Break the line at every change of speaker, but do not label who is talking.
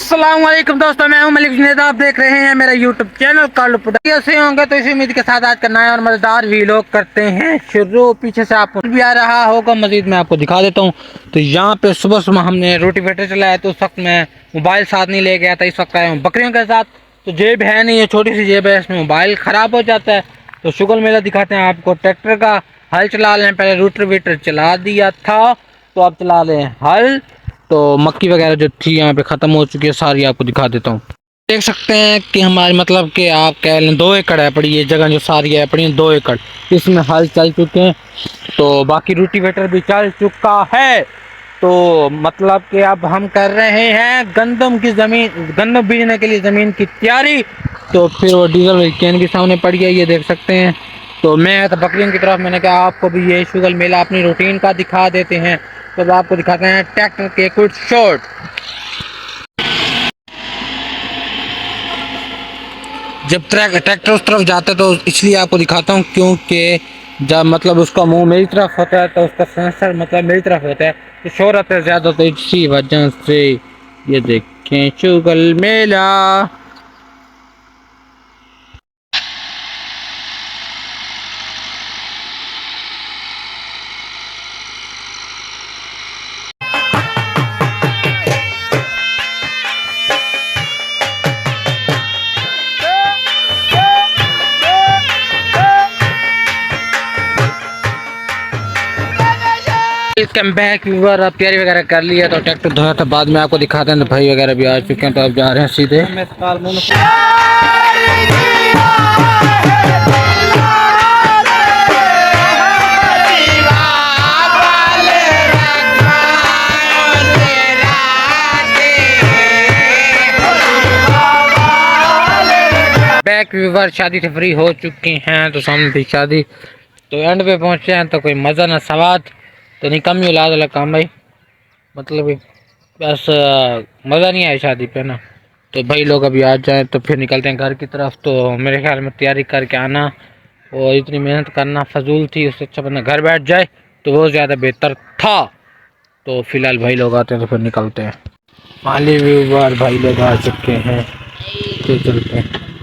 अस्सलाम वालेकुम दोस्तों, मैं हूं मलिक जुनैद। आप देख रहे हैं मेरा यूट्यूब चैनल कालू प्रोडक्ट। कैसे होंगे तो इसी उम्मीद के साथ आज करना है और मजेदार व्लॉग करते हैं शुरू। पीछे से आपको भी आ रहा होगा, मजीद मैं आपको दिखा देता हूं। तो यहाँ पे सुबह सुबह हमने रोटीवेटर चलाया, तो उस वक्त मैं मोबाइल साथ नहीं ले गया था। इस वक्त आया हूँ बकरियों के साथ, तो जेब है नहीं, ये छोटी सी जेब है, इसमें मोबाइल ख़राब हो जाता है। तो शुगर मेला दिखाते हैं आपको। ट्रैक्टर का हल चला लें, पहले रोटीवेटर चला दिया था, तो अब चला लें हल। तो मक्की वगैरह जो थी यहाँ पे ख़त्म हो चुकी है, सारी आपको दिखा देता हूँ। देख सकते हैं कि हमारे मतलब कि आप कह लें 2 एकड़ है पड़ी, ये जगह जो सारी है पड़ी 2 एकड़, इसमें हल चल चुके हैं। तो बाकी रोटीवेटर भी चल चुका है। तो मतलब कि अब हम कर रहे हैं गंदम की ज़मीन, गंदम बीजने के लिए ज़मीन की तैयारी। तो फिर वो डीजल कैन भी सामने पड़ी है, ये देख सकते हैं। तो मैं तो बकरियों की तरफ, मैंने कहा आपको भी ये शुगर मेला अपनी रूटीन का दिखा देते हैं। तो आपको दिखाते हैं ट्रैक्टर के कुछ शॉट। जब ट्रैक्टर उस तरफ जाता है तो इसलिए आपको दिखाता हूँ क्योंकि जब मतलब उसका मुंह मेरी तरफ होता है तो उसका सेंसर मतलब मेरी तरफ होता है, तो शोर आता है ज़्यादा, तो इसी वजह से ये देखें शुगर मेला। इसके बैक व्यूअर अब तैयारी वगैरह कर लिया, तो ट्रैक्टर धोया था, बाद में आपको दिखाते हैं। तो भाई वगैरह भी आ चुके हैं, तो अब जा रहे हैं सीधे। बैक व्यूअर शादी से फ्री हो चुकी हैं, तो सामने थी शादी, तो एंड पे पहुंचे हैं। तो कोई मज़ा ना सवाद, तो नहीं कम ही औलाद वाला काम भाई, मतलब बस मज़ा नहीं आया शादी पे ना। तो भाई लोग अभी आ जाए तो फिर निकलते हैं घर की तरफ। तो मेरे ख्याल में तैयारी करके आना और इतनी मेहनत करना फजूल थी, उससे अच्छा बंदा घर बैठ जाए तो वो ज़्यादा बेहतर था। तो फिलहाल भाई लोग आते हैं तो फिर निकलते हैं। माली व्यूवर भाई लोग आ चुके हैं, तो चलते हैं।